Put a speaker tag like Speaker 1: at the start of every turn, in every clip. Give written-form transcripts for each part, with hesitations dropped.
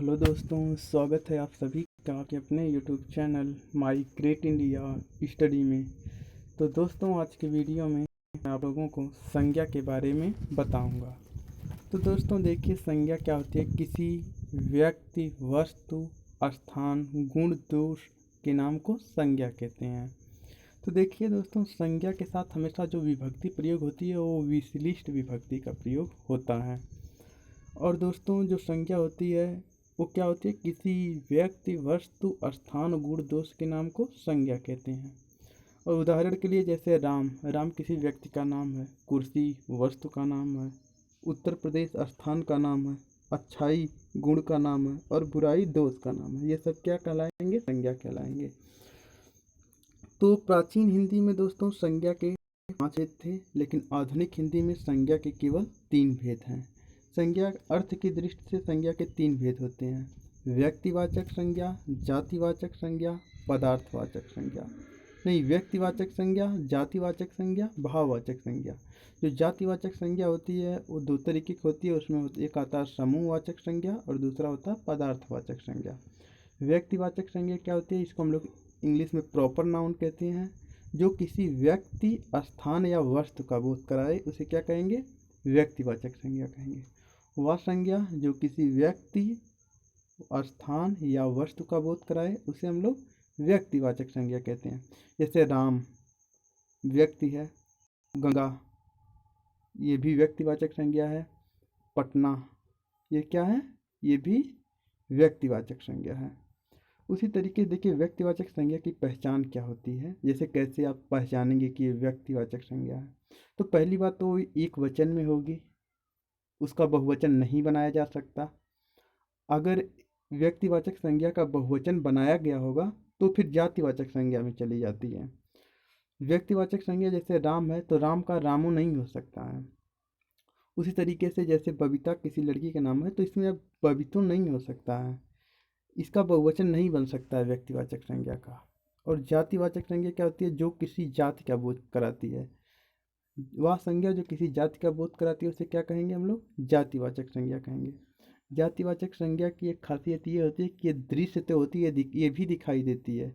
Speaker 1: Hello दोस्तों, स्वागत है आप सभी का आपके अपने YouTube channel my great India study में। तो दोस्तों, आज के वीडियो में मैं आप लोगों को संज्ञा के बारे में बताऊंगा। तो दोस्तों देखिए, संज्ञा क्या होती है। किसी व्यक्ति, वस्तु, स्थान, गुण, दोष के नाम को संज्ञा कहते हैं। तो देखिए दोस्तों, संज्ञा के साथ हमेशा जो विभक्ति प्रयोग होती है वो विशिष्ट विभक्ति का प्रयोग होता है। और दोस्तों, जो संज्ञा होती है वो क्या होती है, किसी व्यक्ति, वस्तु, स्थान, गुण, दोष के नाम को संज्ञा कहते हैं। और उदाहरण के लिए जैसे राम, राम किसी व्यक्ति का नाम है, कुर्सी वस्तु का नाम है, उत्तर प्रदेश स्थान का नाम है, अच्छाई गुण का नाम है और बुराई दोष का नाम है। ये सब क्या कहलाएंगे, संज्ञा कहलाएंगे। तो प्राचीन हिंदी में दोस्तों संज्ञा के 5 भेद थे, लेकिन आधुनिक हिंदी में संज्ञा के केवल 3 भेद हैं। संज्ञा अर्थ की दृष्टि से संज्ञा के 3 भेद होते हैं: व्यक्तिवाचक संज्ञा, जातिवाचक संज्ञा, पदार्थवाचक संज्ञा। नहीं, व्यक्तिवाचक संज्ञा, जातिवाचक संज्ञा, भाववाचक संज्ञा। जो जातिवाचक संज्ञा होती है वो 2 तरीके की होती है। उसमें एक आता है समूहवाचक संज्ञा और दूसरा होता है पदार्थवाचक संज्ञा। व्यक्तिवाचक संज्ञा क्या होती है, इसको हम लोग इंग्लिश में प्रॉपर नाउन कहते हैं। जो किसी व्यक्ति, स्थान या वस्तु का बोध कराए उसे क्या कहेंगे, व्यक्तिवाचक संज्ञा कहेंगे। वह संज्ञा जो किसी व्यक्ति, स्थान या वस्तु का बोध कराए उसे हम लोग व्यक्तिवाचक संज्ञा कहते हैं। जैसे राम व्यक्ति है, गंगा ये भी व्यक्तिवाचक संज्ञा है, पटना ये क्या है, ये भी व्यक्तिवाचक संज्ञा है। उसी तरीके देखिए, व्यक्तिवाचक संज्ञा की पहचान क्या होती है, जैसे कैसे आप पहचानेंगे कि ये व्यक्तिवाचक संज्ञा है। तो पहली बात तो एक वचन में होगी, उसका बहुवचन नहीं बनाया जा सकता। अगर व्यक्तिवाचक संज्ञा का बहुवचन बनाया गया होगा तो फिर जातिवाचक संज्ञा में चली जाती है। व्यक्तिवाचक संज्ञा जैसे राम है तो राम का रामू नहीं हो सकता है। उसी तरीके से जैसे बबीता किसी लड़की का नाम है तो इसमें अब बबीतो नहीं हो सकता है, इसका बहुवचन नहीं बन सकता है व्यक्तिवाचक संज्ञा का। और जातिवाचक संज्ञा क्या होती है, जो किसी जाति का बोध कराती है। वह संज्ञा जो किसी जाति का बोध कराती है उसे क्या कहेंगे, हम लोग जातिवाचक संज्ञा कहेंगे। जातिवाचक संज्ञा की एक खासियत ये होती है कि ये दृश्य तो होती है, ये भी दिखाई देती है,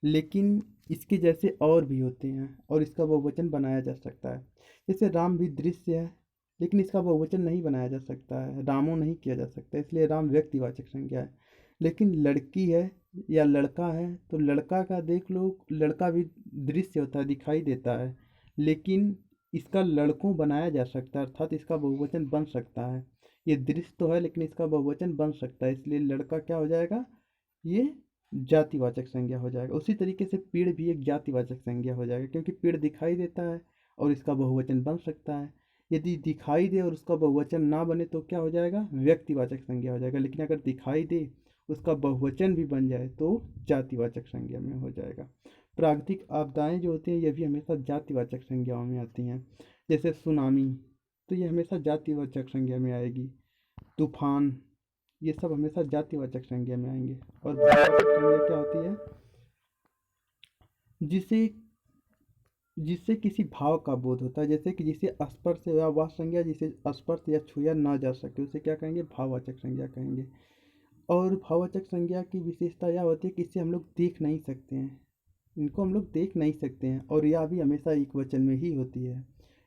Speaker 1: लेकिन इसके जैसे और भी होते हैं और इसका बहुवचन बनाया जा सकता है। जैसे राम भी दृश्य है, लेकिन इसका बहुवचन नहीं बनाया जा सकता है, रामो नहीं किया जा सकता, इसलिए राम व्यक्तिवाचक संज्ञा है। लेकिन लड़की है या लड़का है तो लड़का का देख लो, लड़का भी दृश्य होता है, दिखाई देता है, लेकिन इसका लड़कों बनाया जा सकता है, अर्थात इसका बहुवचन बन सकता है। ये दृश्य तो है लेकिन इसका बहुवचन बन सकता है, इसलिए लड़का क्या हो जाएगा, ये जातिवाचक संज्ञा हो जाएगा। उसी तरीके से पेड़ भी एक जातिवाचक संज्ञा हो जाएगा, क्योंकि पेड़ दिखाई देता है और इसका बहुवचन बन सकता है। यदि दिखाई दे और उसका बहुवचन ना बने तो क्या हो जाएगा, व्यक्तिवाचक संज्ञा हो जाएगा। लेकिन अगर दिखाई दे, उसका बहुवचन भी बन जाए तो जातिवाचक संज्ञा में हो जाएगा। प्राकृतिक आपदाएं जो होती हैं ये भी हमेशा जातिवाचक संज्ञाओं में आती हैं। जैसे सुनामी, तो ये हमेशा जातिवाचक संज्ञा में आएगी। तूफान, ये सब हमेशा जातिवाचक संज्ञा में आएंगे। और भाववाचक संज्ञा क्या होती है, जिसे जिससे किसी भाव का बोध होता है, जैसे कि जिसे स्पर्श या वह संज्ञा जिसे स्पर्श या छुआ ना जा सके उसे क्या कहेंगे, भाववाचक संज्ञा कहेंगे। और भाववाचक संज्ञा की विशेषता यह होती है कि इसे हम लोग देख नहीं सकते हैं, इनको हम लोग देख नहीं सकते हैं, और यह भी हमेशा एक वचन में ही होती है।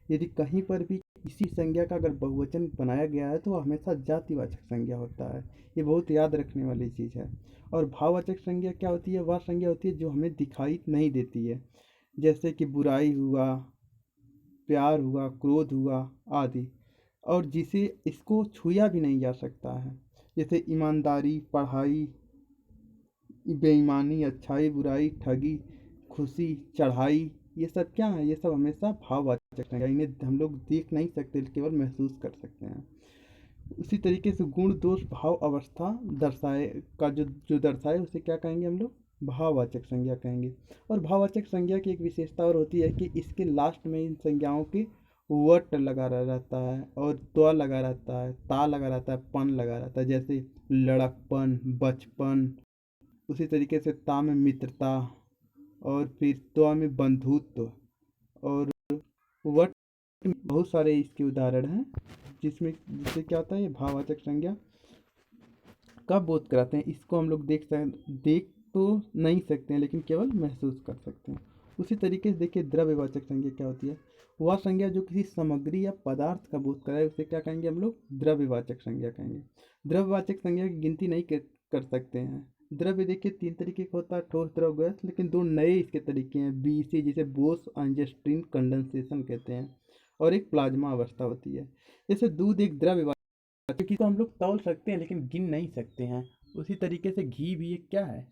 Speaker 1: यदि कहीं पर भी इसी संज्ञा का अगर बहुवचन बनाया गया है तो वह हमेशा जातिवाचक संज्ञा होता है। ये बहुत याद रखने वाली चीज़ है। और भाववाचक संज्ञा क्या होती है, वह संज्ञा होती है जो हमें दिखाई नहीं देती है, जैसे कि बुराई हुआ, प्यार हुआ, क्रोध हुआ आदि, और जिसे इसको छुआ भी नहीं जा सकता है। जैसे ईमानदारी, पढ़ाई, बेईमानी, अच्छाई, बुराई, ठगी, खुशी, चढ़ाई, ये सब क्या है, ये सब हमेशा भाववाचक संज्ञा, इन्हें हम लोग देख नहीं सकते, केवल महसूस कर सकते हैं। उसी तरीके से गुण, दोष, भाव, अवस्था दर्शाए का जो दर्शाए उसे क्या कहेंगे, हम लोग भाववाचक संज्ञा कहेंगे। और भाववाचक संज्ञा की एक विशेषता और होती है कि इसके लास्ट में इन संज्ञाओं के वट लगा रहता है और त्व लगा रहता है, ता लगा रहता है, पन लगा रहता है। जैसे लड़कपन, बचपन, उसी तरीके से ता में मित्रता, और फिर त्व में बंधुत्व, और वट में बहुत सारे इसके उदाहरण हैं जिससे क्या होता है, ये भाववाचक संज्ञा कब बोध कराते हैं, इसको हम लोग देख तो नहीं सकते हैं, लेकिन केवल महसूस कर सकते हैं। उसी तरीके से देखिए द्रव्यवाचक संज्ञा क्या होती है। वह संज्ञा जो किसी सामग्री या पदार्थ का बोध कराए उसे क्या कहेंगे हम लोग, द्रव्यवाचक संज्ञा कहेंगे। द्रव्यवाचक संज्ञा की गिनती नहीं कर सकते हैं। द्रव्य देखिए 3 तरीके का होता है, ठोस, द्रव, गैस, लेकिन 2 नए इसके तरीके हैं, बीसी जिसे बोस आइंस्टीन कंडेंसेशन कहते हैं, और एक प्लाज्मा अवस्था होती है। जैसे दूध एक द्रव्यवाचक, क्योंकि तो हम लोग तौल सकते हैं लेकिन गिन नहीं सकते हैं। उसी तरीके से घी भी एक क्या है,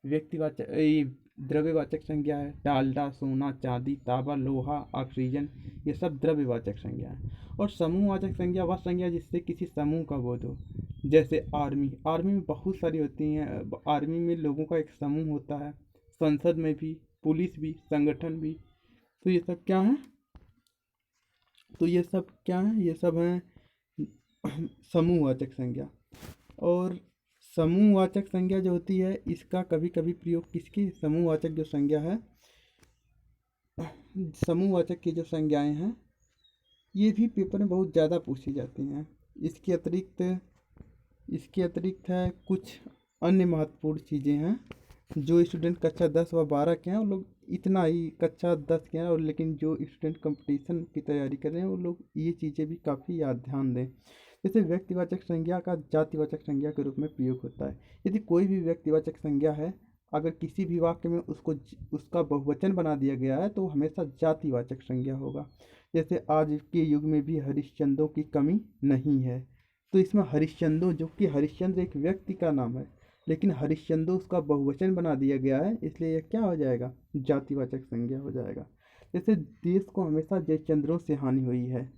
Speaker 1: व्यक्तिवाचक द्रव्यवाचक संज्ञा है। डालडा, सोना, चांदी, तांबा, लोहा, ऑक्सीजन, ये सब द्रव्यवाचक संज्ञा है। और समूहवाचक संज्ञा वह संज्ञा जिससे किसी समूह का बोध हो। जैसे आर्मी में बहुत सारी होती हैं। आर्मी में लोगों का एक समूह होता है, संसद में भी, पुलिस भी, संगठन भी। तो ये सब क्या है, ये सब हैं समूहवाचक संज्ञा। और समूहवाचक संज्ञा जो होती है इसका कभी कभी प्रयोग किसकी, समूहवाचक जो संज्ञा है, समूहवाचक की जो संज्ञाएं हैं ये भी पेपर में बहुत ज़्यादा पूछी जाती हैं। इसके अतिरिक्त है कुछ अन्य महत्वपूर्ण चीज़ें हैं जो स्टूडेंट कक्षा 10 व 12 के हैं वो लोग इतना ही, कक्षा 10 के हैं, और लेकिन जो स्टूडेंट कंपटीशन की तैयारी कर रहे हैं वो लोग ये चीज़ें भी काफ़ी याद ध्यान दें। जैसे व्यक्तिवाचक संज्ञा का जातिवाचक संज्ञा के रूप में प्रयोग होता है। यदि कोई भी व्यक्तिवाचक संज्ञा है, अगर किसी भी वाक्य में उसका बहुवचन बना दिया गया है तो हमेशा जातिवाचक संज्ञा होगा। जैसे आज के युग में भी हरिश्चंद्रों की कमी नहीं है, तो इसमें हरिश्चंद्र, जो कि हरिश्चंद्र एक व्यक्ति का नाम है, लेकिन हरिश्चंद्र उसका बहुवचन बना दिया गया है, इसलिए यह क्या हो जाएगा, जातिवाचक संज्ञा हो जाएगा। जैसे देश को हमेशा जयचंद्रों से हानि हुई है,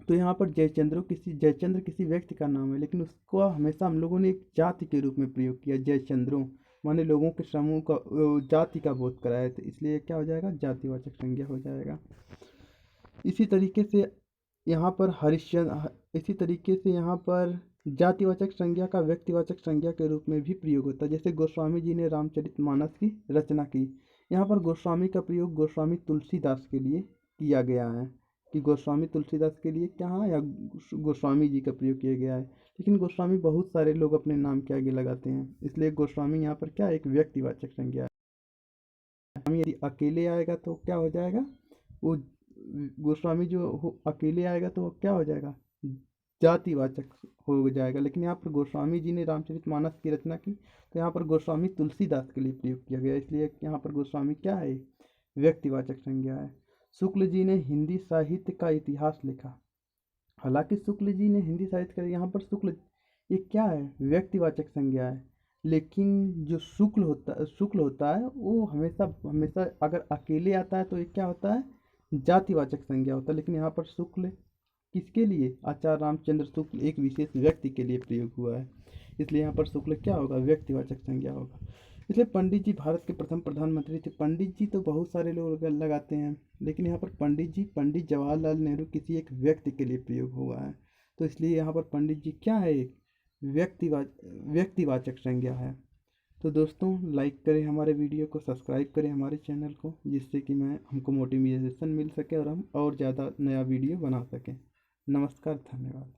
Speaker 1: तो यहाँ पर जयचंद्र किसी व्यक्ति का नाम है, लेकिन उसको हमेशा हम लोगों ने एक जाति के रूप में प्रयोग किया। जयचंद्रों माने लोगों के समूह का, जाति का बोध कराया, तो इसलिए क्या हो जाएगा, जातिवाचक संज्ञा हो जाएगा। इसी तरीके से यहाँ पर जातिवाचक संज्ञा का व्यक्तिवाचक संज्ञा के रूप में भी प्रयोग होता है। जैसे गोस्वामी जी ने रामचरितमानस की रचना की, यहाँ पर गोस्वामी का प्रयोग गोस्वामी तुलसीदास के लिए किया गया है, कि गोस्वामी तुलसीदास के लिए क्या है, या गोस्वामी जी का प्रयोग किया गया है। लेकिन गोस्वामी बहुत सारे लोग अपने नाम के आगे लगाते हैं, इसलिए गोस्वामी यहाँ पर क्या, एक व्यक्तिवाचक संज्ञा है। गोस्वामी यदि अकेले आएगा तो क्या हो जाएगा, वो गोस्वामी अकेले आएगा तो क्या हो जाएगा, जातिवाचक हो जाएगा। लेकिन यहाँ पर गोस्वामी जी ने रामचरितमानस की रचना की, तो यहाँ पर गोस्वामी तुलसीदास के लिए प्रयोग किया गया, इसलिए यहाँ पर गोस्वामी क्या है, व्यक्तिवाचक संज्ञा है। शुक्ल जी ने हिंदी साहित्य का इतिहास लिखा। हालांकि शुक्ल जी ने हिंदी साहित्य का, यहाँ पर शुक्ल ये क्या है, व्यक्तिवाचक संज्ञा है, लेकिन जो शुक्ल होता है वो हमेशा अगर अकेले आता है तो ये क्या होता है, जातिवाचक संज्ञा होता है। लेकिन यहाँ पर शुक्ल किसके लिए, आचार्य रामचंद्र शुक्ल एक विशेष व्यक्ति के लिए प्रयोग हुआ है, इसलिए यहाँ पर शुक्ल क्या होगा, व्यक्तिवाचक संज्ञा होगा। इसलिए पंडित जी भारत के प्रथम प्रधानमंत्री थे। पंडित जी तो बहुत सारे लोग लगाते हैं, लेकिन यहाँ पर पंडित जवाहरलाल नेहरू किसी एक व्यक्ति के लिए प्रयोग हुआ है, तो इसलिए यहाँ पर पंडित जी क्या है, एक व्यक्तिवाचक संज्ञा है। तो दोस्तों लाइक करें हमारे वीडियो को, सब्सक्राइब करें हमारे चैनल को, जिससे कि हमको मोटिवेशन मिल सके और हम और ज़्यादा नया वीडियो बना सकें। नमस्कार, धन्यवाद।